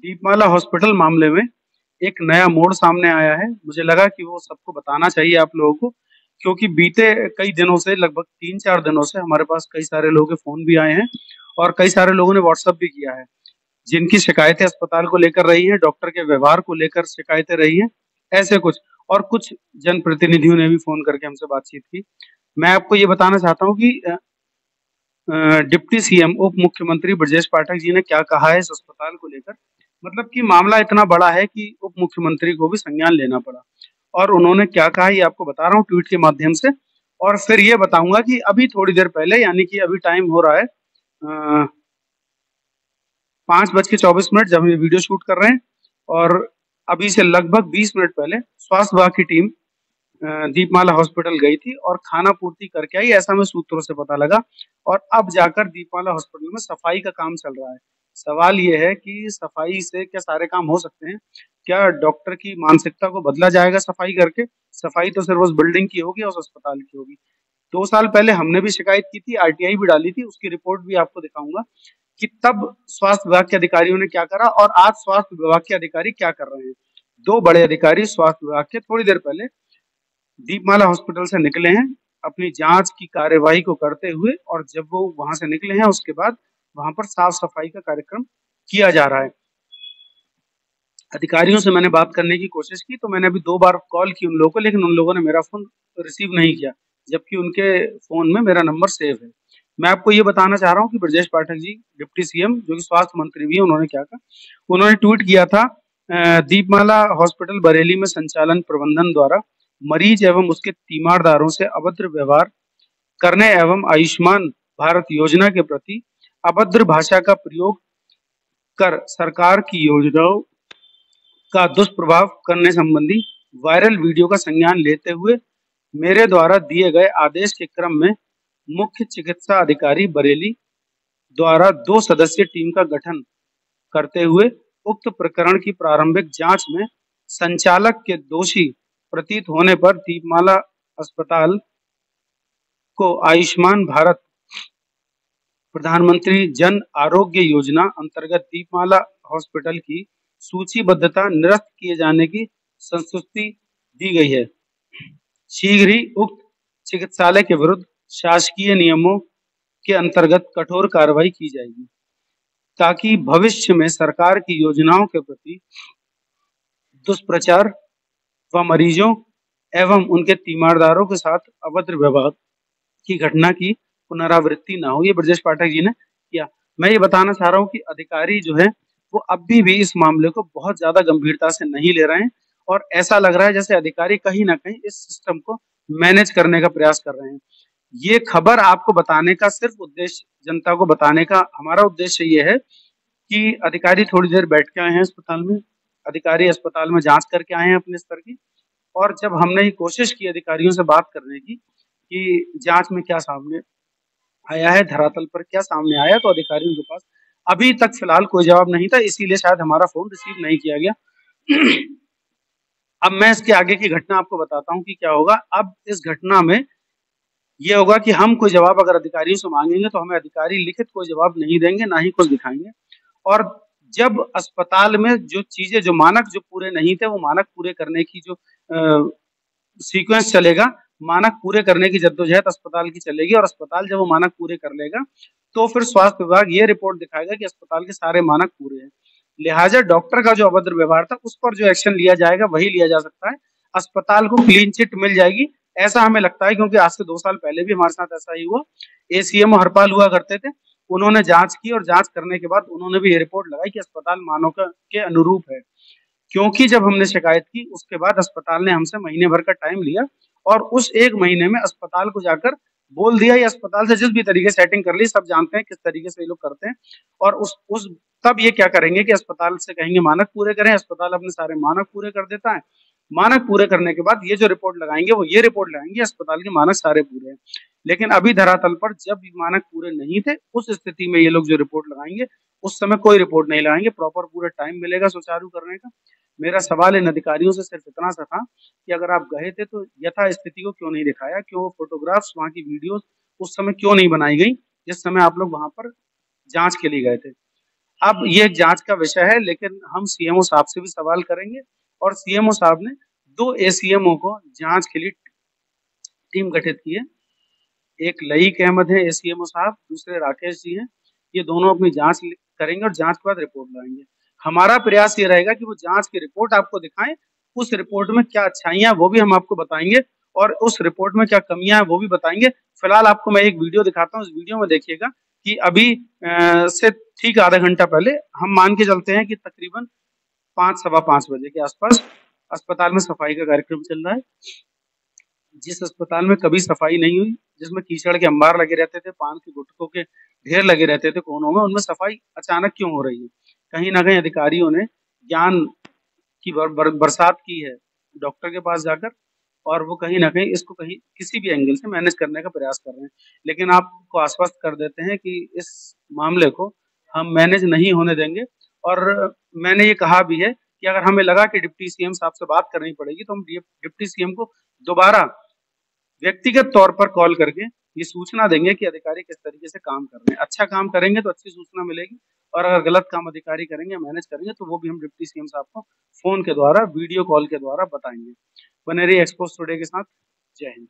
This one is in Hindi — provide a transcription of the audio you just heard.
दीपमाला हॉस्पिटल मामले में एक नया मोड़ सामने आया है। मुझे लगा कि वो सबको बताना चाहिए आप लोगों को, क्योंकि बीते कई दिनों से, लगभग 3-4 दिनों से हमारे पास कई सारे लोगों के फ़ोन भी आए हैं और कई सारे लोगों ने व्हाट्सएप भी किया है, जिनकी शिकायतें अस्पताल को लेकर रही हैं, डॉक्टर के व्यवहार को लेकर शिकायतें रही हैं, ऐसे कुछ। और कुछ जनप्रतिनिधियों ने भी फ़ोन करके हमसे बातचीत की। मैं आपको ये बताना चाहता हूँ कि डिप्टी सीएम उप मुख्यमंत्री ब्रजेश पाठक जी ने क्या कहा है इस अस्पताल को लेकर। मतलब कि मामला इतना बड़ा है कि उप मुख्यमंत्री को भी संज्ञान लेना पड़ा। और उन्होंने क्या कहा ये आपको बता रहा हूँ ट्वीट के माध्यम से। और फिर ये बताऊंगा कि अभी थोड़ी देर पहले, यानी कि अभी टाइम हो रहा है 5:24 जब हम ये वीडियो शूट कर रहे हैं, और अभी से लगभग 20 मिनट पहले स्वास्थ्य विभाग की टीम दीपमाला हॉस्पिटल गई थी और खाना पूर्ति करके आई, ऐसा हमें सूत्रों से पता लगा। और अब जाकर दीपमाला हॉस्पिटल में सफाई का काम चल रहा है। सवाल ये है कि सफाई से क्या सारे काम हो सकते हैं? क्या डॉक्टर की मानसिकता को बदला जाएगा सफाई करके? सफाई तो सिर्फ उस बिल्डिंग की होगी, उस अस्पताल की होगी। 2 साल पहले हमने भी शिकायत की थी, आरटीआई भी डाली थी, उसकी रिपोर्ट भी आपको दिखाऊंगा कि तब स्वास्थ्य विभाग के अधिकारियों ने क्या करा और आज स्वास्थ्य विभाग के अधिकारी क्या कर रहे हैं। 2 बड़े अधिकारी स्वास्थ्य विभाग के थोड़ी देर पहले दीपमाला हॉस्पिटल से निकले हैं अपनी जांच की कार्यवाही को करते हुए, और जब वो वहां से निकले हैं उसके बाद वहां पर साफ सफाई का कार्यक्रम किया जा रहा है। अधिकारियों से मैंने बात करने की कोशिश की, तो मैंने अभी 2 बार कॉल की उन लोगों को, लेकिन उन लोगों ने मेरा फोन रिसीव नहीं किया, जबकि उनके फोन में मेरा नंबर सेव है। मैं आपको ये बताना चाह रहा हूँ कि ब्रजेश पाठक जी, डिप्टी सीएम, जो कि स्वास्थ्य मंत्री भी है, उन्होंने क्या कहा। उन्होंने ट्वीट किया था, दीपमाला हॉस्पिटल बरेली में संचालन प्रबंधन द्वारा मरीज एवं उसके तीमारदारों से अभद्र व्यवहार करने एवं आयुष्मान भारत योजना के प्रति अभद्र भाषा का प्रयोग कर सरकार की योजनाओं का दुष्प्रभाव करने संबंधी वायरल वीडियो का संज्ञान लेते हुए मेरे द्वारा दिए गए आदेश के क्रम में मुख्य चिकित्सा अधिकारी बरेली द्वारा 2 सदस्यीय टीम का गठन करते हुए उक्त प्रकरण की प्रारंभिक जांच में संचालक के दोषी प्रतीत होने पर दीपमाला अस्पताल को आयुष्मान भारत प्रधानमंत्री जन आरोग्य योजना अंतर्गत दीपमाला हॉस्पिटल की सूचीबद्धता निरस्त किए जाने की संस्तुति दी गई है। शीघ्र ही उक्त चिकित्सालय के विरुद्ध शासकीय नियमों के अंतर्गत कठोर कार्रवाई की जाएगी, ताकि भविष्य में सरकार की योजनाओं के प्रति दुष्प्रचार व मरीजों एवं उनके तीमारदारों के साथ अभद्र व्यवहार की घटना की पुनरावृत्ति ना हो। ये ब्रजेश पाठक जी ने किया। मैं ये बताना चाह रहा हूँ कि अधिकारी जो है वो अभी भी इस मामले को बहुत ज्यादा गंभीरता से नहीं ले रहे हैं, और ऐसा लग रहा है जैसे अधिकारी कहीं ना कहीं इस सिस्टम को मैनेज करने का प्रयास कर रहे हैं। ये खबर आपको बताने का सिर्फ उद्देश्य, जनता को बताने का हमारा उद्देश्य ये है कि अधिकारी थोड़ी देर बैठ के आए हैं अस्पताल में, अधिकारी अस्पताल में जांच करके आए हैं अपने स्तर की। और जब हमने ये कोशिश की अधिकारियों से बात करने की कि जांच में क्या सामने आया है, धरातल पर क्या सामने आया, तो अधिकारियों के पास अभी तक फिलहाल कोई जवाब नहीं था, इसीलिए शायद हमारा फोन रिसीव नहीं किया गया। अब मैं इसके आगे की घटना आपको बताता हूँ कि क्या होगा। अब इस घटना में ये होगा कि हम कोई जवाब अगर अधिकारियों से मांगेंगे तो हमें अधिकारी लिखित कोई जवाब नहीं देंगे, ना ही कुछ दिखाएंगे। और जब अस्पताल में जो चीजें, जो मानक जो पूरे नहीं थे, वो मानक पूरे करने की जो सीक्वेंस चलेगा, मानक पूरे करने की जद्दोजहद अस्पताल की चलेगी, और अस्पताल जब वो मानक पूरे कर लेगा तो फिर स्वास्थ्य विभाग ये रिपोर्ट दिखाएगा कि अस्पताल के सारे मानक पूरे हैं। लिहाजा डॉक्टर का जो अभद्र व्यवहार था उस पर जो एक्शन लिया जाएगा वही लिया जा सकता है। अस्पताल को क्लीन चिट मिल जाएगी, ऐसा हमें लगता है, क्योंकि आज से 2 साल पहले भी हमारे साथ ऐसा ही हुआ। एसीएम हरपाल हुआ करते थे, उन्होंने जांच की और जांच करने के बाद उन्होंने भी ये रिपोर्ट लगाई कि अस्पताल मानकों के अनुरूप है। क्योंकि जब हमने शिकायत की उसके बाद अस्पताल ने हमसे महीने भर का टाइम लिया, और उस 1 महीने में अस्पताल को जाकर बोल दिया, ये अस्पताल से जिस भी तरीके से सेटिंग कर ली, सब जानते हैं किस तरीके से ये लोग करते हैं। और उस तब ये क्या करेंगे कि अस्पताल से कहेंगे मानक पूरे करें, अस्पताल अपने सारे मानक पूरे कर देता है। मानक पूरे करने के बाद ये जो रिपोर्ट लगाएंगे वो ये रिपोर्ट लगाएंगे अस्पताल के मानक सारे पूरे हैं। लेकिन अभी धरातल पर जब भी मानक पूरे नहीं थे, उस स्थिति में ये लोग जो रिपोर्ट लगाएंगे उस समय कोई रिपोर्ट नहीं लगाएंगे, प्रॉपर पूरा टाइम मिलेगा सुचारू करने का। मेरा सवाल इन अधिकारियों से सिर्फ इतना सा था कि अगर आप गए थे तो यथा स्थिति को क्यों नहीं दिखाया, क्यों फोटोग्राफ्स, वहाँ की वीडियोस उस समय क्यों नहीं बनाई गई जिस समय आप लोग वहां पर जांच के लिए गए थे। अब ये एक जांच का विषय है, लेकिन हम सीएमओ साहब से भी सवाल करेंगे और सीएमओ साहब ने 2 एसीएमओ को जांच के लिए टीम गठित की है। एक लईक अहमद है एसीएमओ साहब, दूसरे राकेश जी हैं। ये दोनों अपनी जांच करेंगे और जांच के बाद रिपोर्ट लाएंगे। हमारा प्रयास ये रहेगा कि वो जांच की रिपोर्ट आपको दिखाएं, उस रिपोर्ट में क्या अच्छाइयां वो भी हम आपको बताएंगे और उस रिपोर्ट में क्या कमियां हैं वो भी बताएंगे। फिलहाल आपको मैं एक वीडियो दिखाता हूँ, इस वीडियो में देखिएगा कि अभी से ठीक आधा घंटा पहले हम मान के चलते हैं कि तकरीबन 5 सवा 5 बजे के आसपास अस्पताल में सफाई का कार्यक्रम चल रहा है। जिस अस्पताल में कभी सफाई नहीं हुई, जिसमें कीचड़ के अंबार लगे रहते थे, पान के गुटकों के ढेर लगे रहते थे कोनों में, उनमें सफाई अचानक क्यों हो रही है? कहीं ना कहीं अधिकारियों ने ज्ञान की बरसात की है डॉक्टर के पास जाकर, और वो कहीं ना कहीं इसको कहीं किसी भी एंगल से मैनेज करने का प्रयास कर रहे हैं। लेकिन आपको आश्वस्त कर देते हैं कि इस मामले को हम मैनेज नहीं होने देंगे। और मैंने ये कहा भी है कि अगर हमें लगा कि डिप्टी सीएम साहब से बात करनी पड़ेगी तो हम डिप्टी सीएम को दोबारा व्यक्तिगत तौर पर कॉल करके ये सूचना देंगे कि अधिकारी किस तरीके से काम कर रहे हैं। अच्छा काम करेंगे तो अच्छी सूचना मिलेगी, और अगर गलत काम अधिकारी करेंगे, मैनेज करेंगे, तो वो भी हम डिप्टी सीएम साहब को फोन के द्वारा, वीडियो कॉल के द्वारा बताएंगे। बने रहिए एक्सपोज टुडे के साथ। जय हिंद।